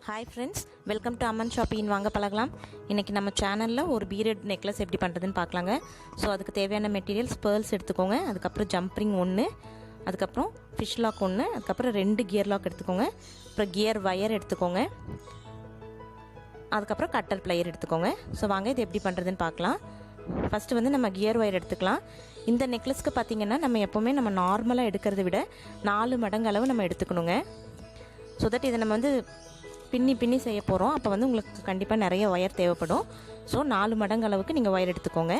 Hi friends, welcome to Amman shopping. வாங்க பழகலாம். இன்றைக்கி நம்ம சேனலில் ஒரு பீரியட் நெக்லஸ் எப்படி பண்ணுறதுன்னு பார்க்கலாங்க. ஸோ அதுக்கு தேவையான மெட்டீரியல்ஸ் பேர்ல்ஸ் எடுத்துக்கோங்க, அதுக்கப்புறம் ஜம்ப்ரிங் ஒன்று, அதுக்கப்புறம் ஃபிஷ் லாக் ஒன்று, அதுக்கப்புறம் 2 கியர் லாக் எடுத்துக்கோங்க, அப்புறம் கியர் வயர் எடுத்துக்கோங்க, அதுக்கப்புறம் கட்டர் பிளையர் எடுத்துக்கோங்க. ஸோ வாங்க இது எப்படி பண்ணுறதுன்னு பார்க்கலாம். ஃபஸ்ட்டு வந்து நம்ம கியர் ஒயர் எடுத்துக்கலாம். இந்த நெக்லஸ்க்கு பார்த்திங்கன்னா நம்ம எப்போவுமே நம்ம நார்மலாக எடுக்கிறத விட 4 மடங்கு அளவு நம்ம எடுத்துக்கணுங்க. ஸோ தட் இதை நம்ம வந்து பின்னி செய்ய போகிறோம். அப்போ வந்து உங்களுக்கு கண்டிப்பாக நிறைய ஒயர் தேவைப்படும். ஸோ 4 மடங்கு அளவுக்கு நீங்கள் ஒயர் எடுத்துக்கோங்க.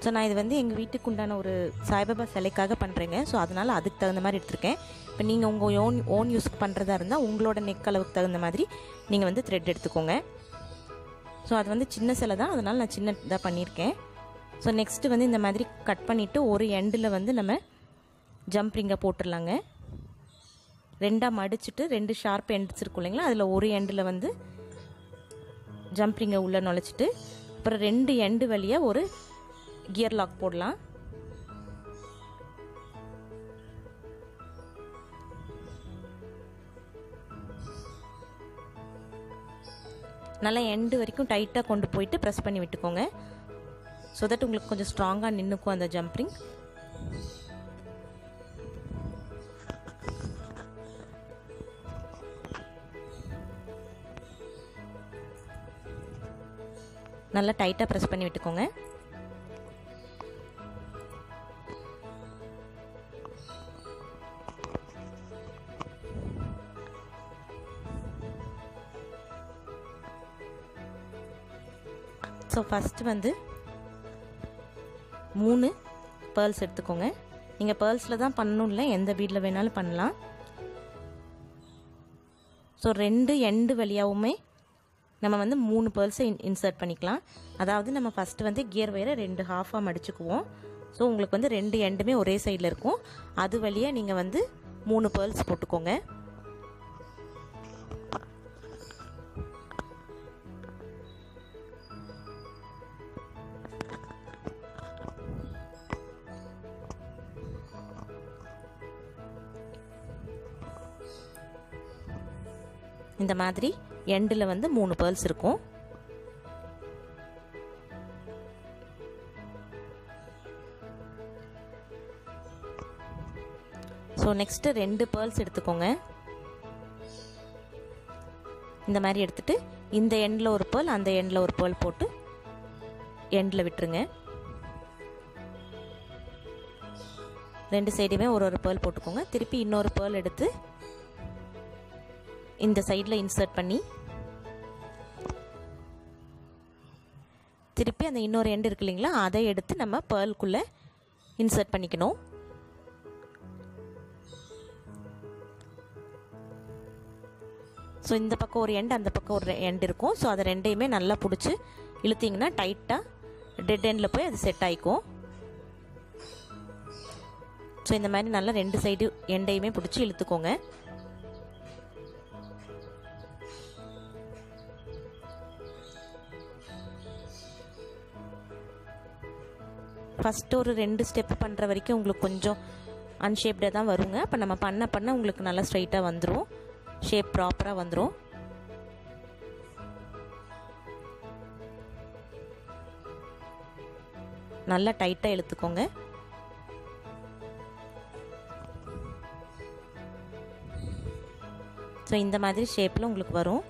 ஸோ நான் இது வந்து எங்கள் வீட்டுக்கு உண்டான ஒரு சாய்பாபா சிலைக்காக பண்ணுறேங்க. ஸோ அதனால் அதுக்கு தகுந்த மாதிரி எடுத்துருக்கேன். இப்போ நீங்கள் உங்கள் ஓன் யூஸ்க்கு பண்ணுறதா இருந்தால் உங்களோட நெக் அளவுக்கு தகுந்த மாதிரி நீங்கள் வந்து த்ரெட் எடுத்துக்கோங்க. ஸோ அது வந்து சின்ன சிலை தான், அதனால் நான் சின்ன இதாக பண்ணியிருக்கேன். ஸோ நெக்ஸ்ட்டு வந்து இந்த மாதிரி கட் பண்ணிவிட்டு ஒரு எண்டில் வந்து நம்ம ஜம்ப்ரிங்கை போட்டுடலாங்க. 2 மடிச்சுட்டு 2 ஷார்ப் எண்ட்ஸ் இருக்கும் இல்லைங்களா, அதில் ஒரு எண்டில் வந்து ஜம்ப்ரிங்கை உள்ளே நுழைச்சிட்டு அப்புறம் 2 எண்டு வழியாக ஒரு கியர் லாக் போடலாம். நல்லா எண்டு வரைக்கும் டைட்டாக கொண்டு போயிட்டு ப்ரெஸ் பண்ணி விட்டுக்கோங்க. ஸோ தட் உங்களுக்கு கொஞ்சம் ஸ்ட்ராங்காக நின்றுக்கும் அந்த ஜம்ப்ரிங். நல்லா டைட்டாக ப்ரெஸ் பண்ணி விட்டுக்கோங்க. ஸோ ஃபஸ்ட்டு வந்து 3 பேர்ல்ஸ் எடுத்துக்கோங்க. நீங்கள் பேர்ல்ஸில் தான் பண்ணணும், இல்லை எந்த பீடில் வேணாலும் பண்ணலாம். ஸோ 2 எண்டு வழியாகவுமே நம்ம வந்து 3 பேர்ல்ஸை இன்சர்ட் பண்ணிக்கலாம். அதாவது நம்ம ஃபஸ்ட்டு வந்து கியர் வயரை 2 ஹாஃபாக மடிச்சுக்குவோம். ஸோ உங்களுக்கு வந்து 2 எண்டுமே ஒரே சைடில் இருக்கும். அது வழியாக நீங்கள் வந்து 3 பேர்ல்ஸ் போட்டுக்கோங்க. இந்த மாதிரி எண்டில் வந்து 3 பேர்ல்ஸ் இருக்கும். ஸோ நெக்ஸ்ட்டு 2 பேர்ல்ஸ் எடுத்துக்கோங்க. இந்த மாதிரி எடுத்துட்டு இந்த எண்டில் ஒரு பேர்ல், அந்த எண்டில் ஒரு பேர்ல் போட்டு எண்டில் விட்டுருங்க. 2 சைடுமே ஒரு பேர்ல் போட்டுக்கோங்க. திருப்பி இன்னொரு பேர்ல் எடுத்து இந்த சைடில் இன்சர்ட் பண்ணி திருப்பி அந்த இன்னொரு எண்டு இருக்கு இல்லைங்களா, அதை எடுத்து நம்ம பேர்லுக்குள்ளே இன்சர்ட் பண்ணிக்கணும். ஸோ இந்த பக்கம் ஒரு எண்டு, அந்த பக்கம் ஒரு எண்டு இருக்கும். ஸோ அதை ரெண்டையுமே நல்லா பிடிச்சி இழுத்திங்கன்னா டைட்டாக டெட் எண்டில் போய் அது செட் ஆகிக்கும். ஸோ இந்த மாதிரி நல்லா 2 சைடு எண்டையுமே பிடிச்சி இழுத்துக்கோங்க. ஃபஸ்ட்டு ஒரு 2 ஸ்டெப் பண்ணுற வரைக்கும் உங்களுக்கு கொஞ்சம் அன்ஷேப்டாக தான் வருங்க. அப்போ நம்ம பண்ண உங்களுக்கு நல்லா ஸ்ட்ரைட்டாக வந்துடும், ஷேப் ப்ராப்பராக வந்துடும். நல்லா டைட்டாக இழுத்துக்கோங்க. ஸோ இந்த மாதிரி ஷேப்பில் உங்களுக்கு வரும்.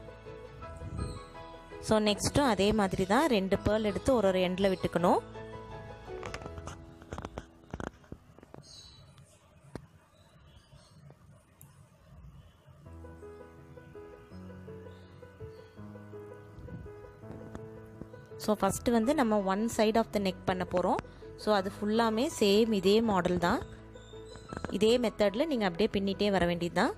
ஸோ நெக்ஸ்ட்டும் அதே மாதிரி தான் 2 பேர்ல் எடுத்து ஒரு எண்டில் விட்டுக்கணும். ஸோ ஃபஸ்ட்டு வந்து நம்ம 1 சைட் ஆஃப் த நெக் பண்ண போகிறோம். ஸோ அது ஃபுல்லாமே சேம் இதே மாடல் தான், இதே மெத்தடில் நீங்கள் அப்படியே பின்னிட்டே வர வேண்டியது தான்.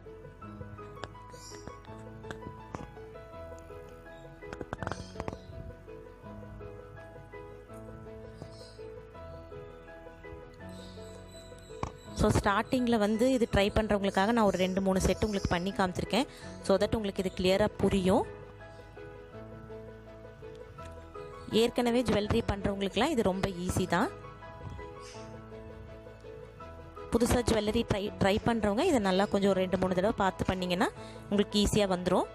ஸோ ஸ்டார்டிங்கில் வந்து இது ட்ரை பண்ணுறவங்களுக்காக நான் ஒரு 2-3 செட் உங்களுக்கு பண்ணி காமிச்சிருக்கேன். ஸோ தட் உங்களுக்கு இது கிளியராக புரியும். ஏற்கனவே ஜுவல்லரி பண்ணுறவங்களுக்குலாம் இது ரொம்ப ஈஸி தான். புதுசாக ஜுவல்லரி ட்ரை பண்ணுறவங்க இதை நல்லா கொஞ்சம் ஒரு 2-3 தடவை பார்த்து பண்ணிங்கன்னா உங்களுக்கு ஈஸியாக வந்துடும்.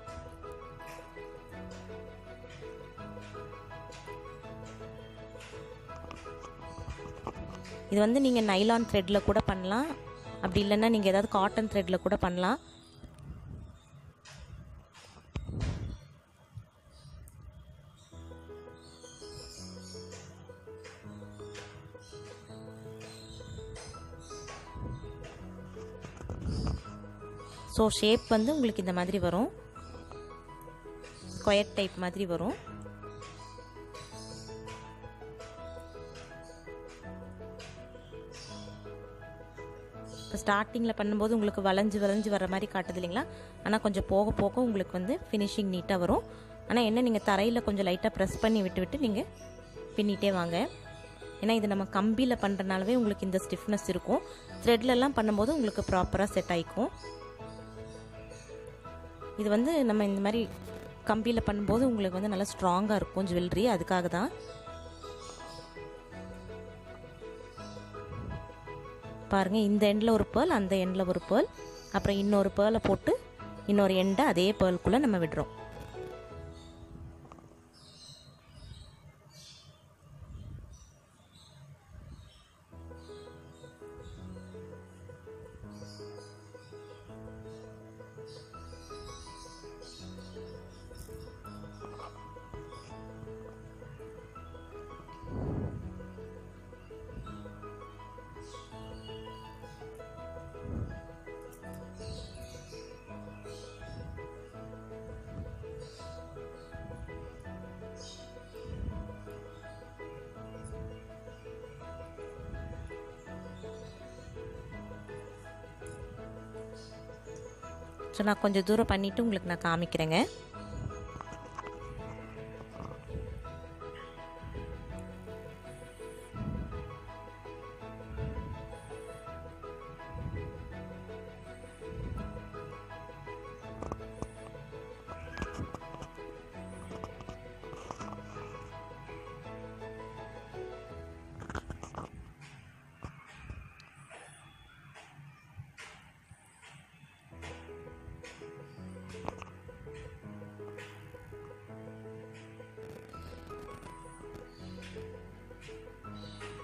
இது வந்து நீங்கள் நைலான் த்ரெட்டில் கூட பண்ணலாம், அப்படி இல்லைன்னா நீங்கள் ஏதாவது காட்டன் த்ரெட்டில் கூட பண்ணலாம். ஸோ ஷேப் வந்து உங்களுக்கு இந்த மாதிரி வரும், ஸ்கொயர் டைப் மாதிரி வரும். இப்போ ஸ்டார்டிங்கில் பண்ணும்போது உங்களுக்கு வளைஞ்சு வர மாதிரி காட்டுது இல்லைங்களா, ஆனால் கொஞ்சம் போக போக உங்களுக்கு வந்து ஃபினிஷிங் நீட்டாக வரும். ஆனால் என்ன, நீங்கள் தரையில் கொஞ்சம் லைட்டாக ப்ரெஸ் பண்ணி விட்டு நீங்கள் பின்னிட்டே வாங்க. ஏன்னா இது நம்ம கம்பியில் பண்ணுறனாலவே உங்களுக்கு இந்த ஸ்டிஃப்னஸ் இருக்கும். த்ரெட்லலாம் பண்ணும்போது உங்களுக்கு ப்ராப்பராக செட் ஆகிக்கும். இது வந்து நம்ம இந்த மாதிரி கம்பியில் பண்ணும்போது உங்களுக்கு வந்து நல்லா ஸ்ட்ராங்காக இருக்கும் ஜுவல்லரி, அதுக்காக தான். பாருங்கள், இந்த எண்டில் ஒரு பேர்ல், அந்த எண்டில் ஒரு பேர்ல், அப்புறம் இன்னொரு பேர்லை போட்டு இன்னொரு எண்டை அதே பேர்லுக்குள்ளே நம்ம விடுறோம். ஸோ நான் கொஞ்சம் தூரம் பண்ணிவிட்டு உங்களுக்கு நான் காமிக்கிறேங்க.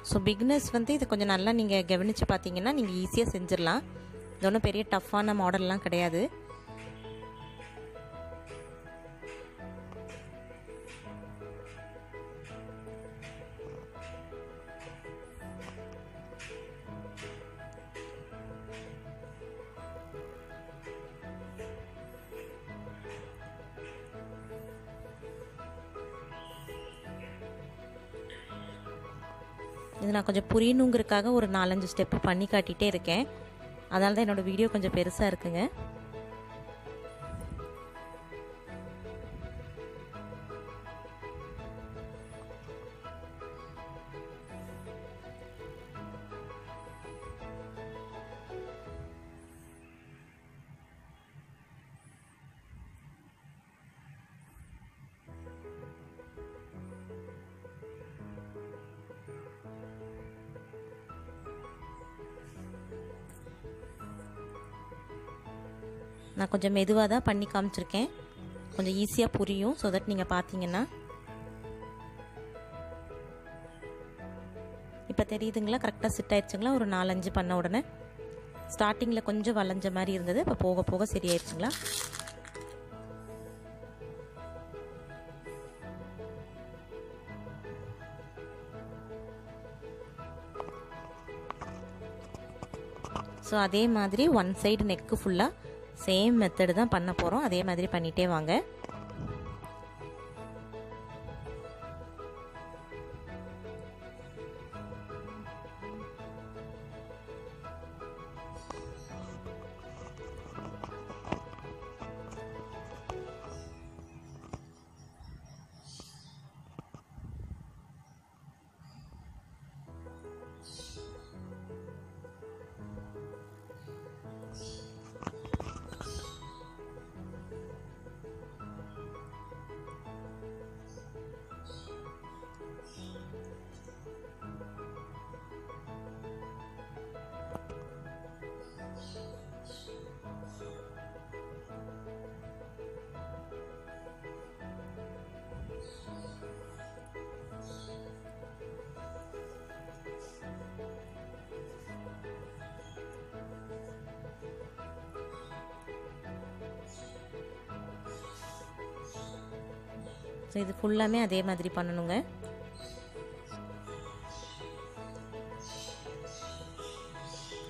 ஸோ பிகினர்ஸ் வந்து இது கொஞ்சம் நல்லா நீங்கள் கவனித்து பார்த்தீங்கன்னா நீங்கள் ஈஸியாக செஞ்சிடலாம். இது ஒன்றும் பெரிய டஃப்பான மாடல்லாம் கிடையாது. இது நான் கொஞ்சம் புரியணுங்கிறதுக்காக ஒரு 4-5 ஸ்டெப்பு பண்ணி காட்டிகிட்டே இருக்கேன். அதனால தான் என்னோடய வீடியோ கொஞ்சம் பெருசாக இருக்குங்க. நான் கொஞ்சம் மெதுவாக தான் பண்ணி காமிச்சிருக்கேன், கொஞ்சம் ஈஸியாக புரியும். ஸோ தட் நீங்கள் பார்த்தீங்கன்னா இப்போ தெரியுதுங்களா, கரெக்டாக செட் ஆயிடுச்சுங்களா. ஒரு 4-5 பண்ண உடனே ஸ்டார்டிங்கில் கொஞ்சம் வளைஞ்ச மாதிரி இருந்தது, இப்போ போக போக சரியாயிடுச்சுங்களா. ஸோ அதே மாதிரி ஒன் சைடு நெக்கு ஃபுல்லாக சேம் மெத்தடு தான் பண்ண போகிறோம். அதே மாதிரி பண்ணிகிட்டே வாங்க. ஸோ இது ஃபுல்லாமே அதே மாதிரி பண்ணணுங்க.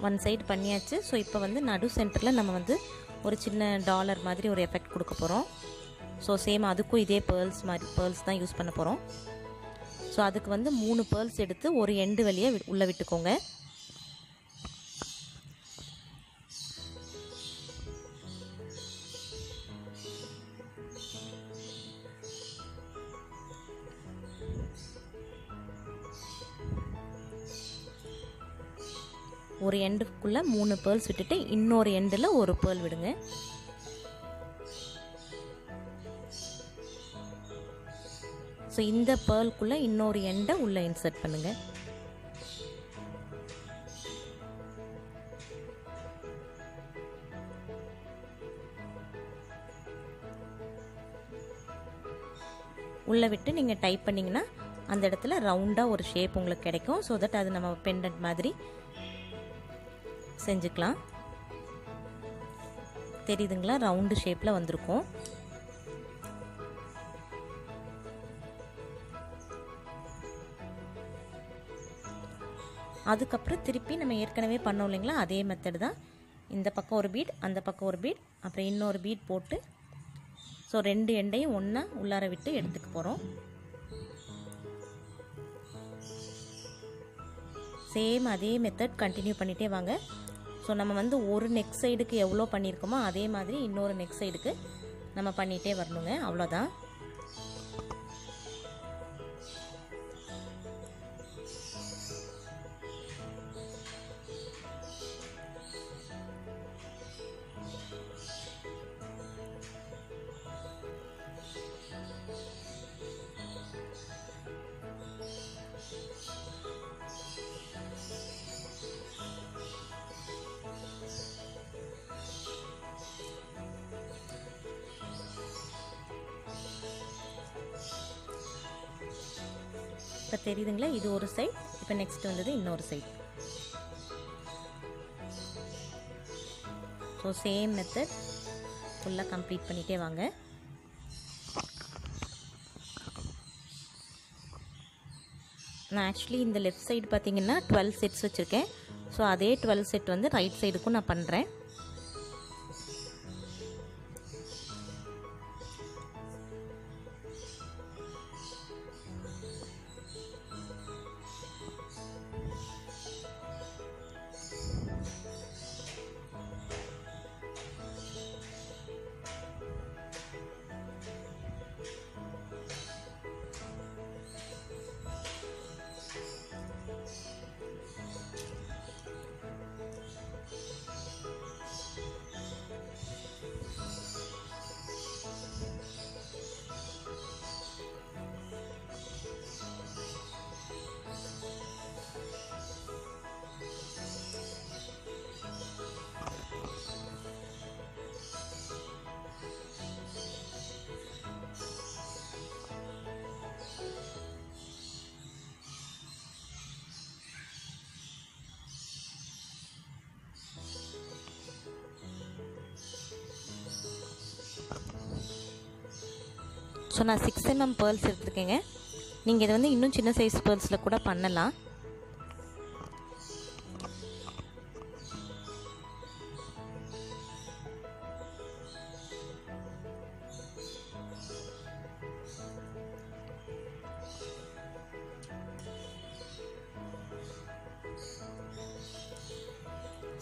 ஒன் சைடு பண்ணியாச்சு. ஸோ இப்போ வந்து நடு சென்டரில் நம்ம வந்து ஒரு சின்ன டாலர் மாதிரி ஒரு எஃபெக்ட் கொடுக்க போகிறோம். ஸோ சேம் அதுக்கும் இதே பேர்ல்ஸ் தான் யூஸ் பண்ண போகிறோம். ஸோ அதுக்கு வந்து 3 பேர்ல்ஸ் எடுத்து ஒரு எண்டு வழியே உள்ளே விட்டுக்கோங்க. ஒரு எண்டுக்குள்ளே 3 பேர்ல்ஸ் விட்டுட்டு இன்னொரு எண்டில் ஒரு பேர்ல் விடுங்க. ஸோ இந்த பேர்ல்குள்ளே இன்னொரு எண்டை உள்ளே இன்சர்ட் பண்ணுங்க. உள்ளே விட்டு நீங்கள் டைப் பண்ணிங்கன்னா அந்த இடத்துல ரவுண்டாக ஒரு ஷேப் உங்களுக்கு கிடைக்கும். ஸோ தட் அது நம்ம பெண்டன்ட் மாதிரி செஞ்சுக்கலாம். தெரியுதுங்களா? ரவுண்டு ஷேப்பில் வந்திருக்கும். அதுக்கப்புறம் திருப்பி நம்ம ஏற்கனவே பண்ணோம் இல்லைங்களா, அதே மெத்தட் தான். இந்த பக்கம் ஒரு பீட், அந்த பக்கம் ஒரு பீட், அப்புறம் இன்னொரு பீட் போட்டு ஸோ 2 எண்டையும் ஒன்றா உள்ளார விட்டு எடுத்துக்க போகிறோம். சேம் அதே மெத்தட் கண்டினியூ பண்ணிகிட்டே வாங்க. ஸோ நம்ம வந்து ஒரு நெக் சைடுக்கு எவ்வளோ பண்ணியிருக்கோமோ அதே மாதிரி இன்னொரு நெக் சைடுக்கு நம்ம பண்ணிகிட்டே வரணுங்க. அவ்வளோதான். இப்போ தெரியுதுங்களா? இது ஒரு சைட். இப்போ நெக்ஸ்ட் வந்தது இன்னொரு சைட். ஸோ சேம் மெத்தட் ஃபுல்லாக கம்ப்ளீட் பண்ணிகிட்டே வாங்க. நான் ஆக்சுவலி இந்த லெஃப்ட் சைடு பார்த்தீங்கன்னா 12 செட்ஸ் வச்சுருக்கேன். ஸோ அதே 12 செட் வந்து ரைட் சைடுக்கும் நான் பண்ணுறேன். ஸோ நான் 6 mm பேர்ல்ஸ் எடுத்துருக்கேங்க. நீங்கள் இதை வந்து இன்னும் சின்ன சைஸ் பேர்ல்ஸில் கூட பண்ணலாம்.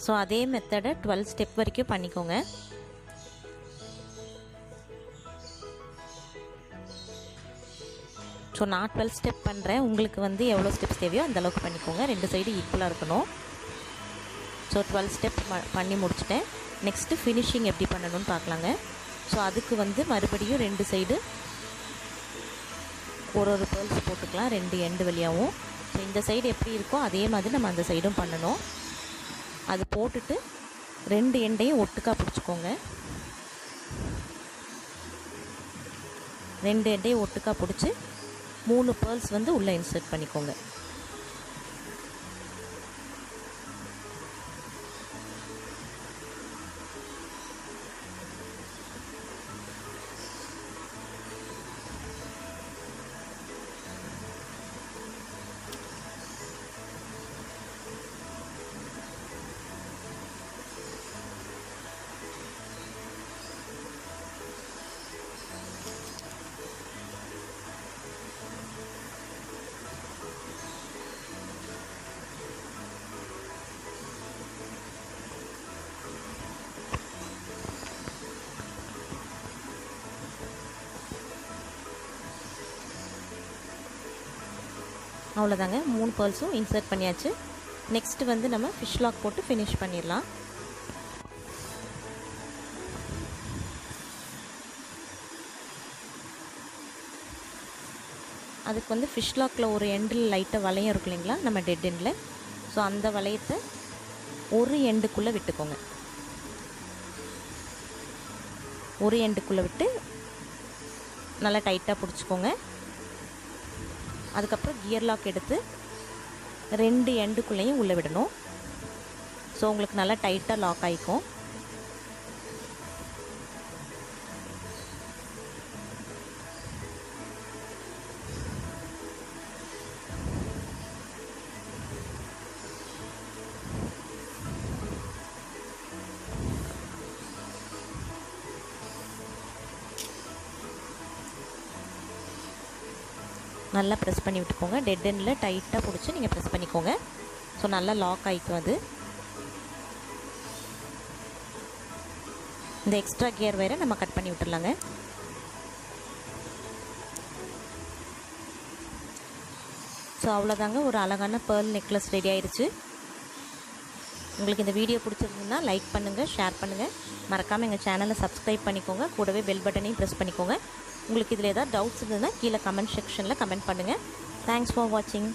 ஸோ அதே மெத்தடை 12 ஸ்டெப் வரைக்கும் பண்ணிக்கோங்க. ஸோ நான் 12 ஸ்டெப் பண்ணுறேன். உங்களுக்கு வந்து எவ்வளோ ஸ்டெப்ஸ் தேவையோ அந்தளவுக்கு பண்ணிக்கோங்க. 2 சைடு ஈக்குவலாக இருக்கணும். ஸோ 12 ஸ்டெப் பண்ணி முடிச்சிட்டேன். நெக்ஸ்ட்டு ஃபினிஷிங் எப்படி பண்ணணும்னு பார்க்கலாங்க. ஸோ அதுக்கு வந்து மறுபடியும் 2 சைடு ஒரு பேர்ல்ஸ் போட்டுக்கலாம், 2 எண்டு வழியாகவும். ஸோ இந்த சைடு எப்படி இருக்கோ அதே மாதிரி நம்ம அந்த சைடும் பண்ணணும். அது போட்டுட்டு 2 எண்டையும் ஒட்டுக்கா பிடிச்சிக்கோங்க. 2 எண்டையும் ஒட்டுக்கா பிடிச்சி 3 பேர்ல்ஸ் வந்து உள்ளே இன்சர்ட் பண்ணிக்கோங்க. அவ்வளோதாங்க, 3 பேர்ல்ஸும் இன்சர்ட் பண்ணியாச்சு. நெக்ஸ்ட்டு வந்து நம்ம ஃபிஷ் லாக் போட்டு ஃபினிஷ் பண்ணிடலாம். அதுக்கு வந்து ஃபிஷ் லாக்கில் ஒரு எண்டில் லைட்டாக வளையம் இருக்கும் இல்லைங்களா, நம்ம டெட் எண்டில். ஸோ அந்த வளையத்தை ஒரு எண்டுக்குள்ளே விட்டுக்கோங்க. ஒரு எண்டுக்குள்ளே விட்டு நல்லா டைட்டாக பிடிச்சிக்கோங்க. அதுக்கப்புறம் கியர் லாக் எடுத்து 2 எண்டுக்குள்ளேயும் உள்ளே விடணும். ஸோ உங்களுக்கு நல்லா டைட்டாக லாக் ஆகிக்கும். நல்லா ப்ரெஸ் பண்ணி விட்டுக்கோங்க. டெட் எண்டில் டைட்டாக பிடிச்சி நீங்கள் ப்ரெஸ் பண்ணிக்கோங்க. ஸோ நல்லா லாக் ஆகிக்கும் அது. இந்த எக்ஸ்ட்ரா கியர் வேறு நம்ம கட் பண்ணி விட்டுடலாங்க. ஸோ அவ்வளோதாங்க, ஒரு அழகான பேர்ல் நெக்லஸ் ரெடி ஆயிடுச்சு. உங்களுக்கு இந்த வீடியோ பிடிச்சிருந்ததுன்னா லைக் பண்ணுங்கள், ஷேர் பண்ணுங்கள். மறக்காமல் எங்கள் சேனலை சப்ஸ்கிரைப் பண்ணிக்கோங்க. கூடவே பெல் பட்டனையும் ப்ரெஸ் பண்ணிக்கோங்க. உங்களுக்கு இதில் ஏதாவது டவுட்ஸ் இருந்ததுன்னா கீழே கமெண்ட் செக்ஷனில் கமெண்ட் பண்ணுங்கள். தேங்க்ஸ் ஃபார் வாட்சிங்.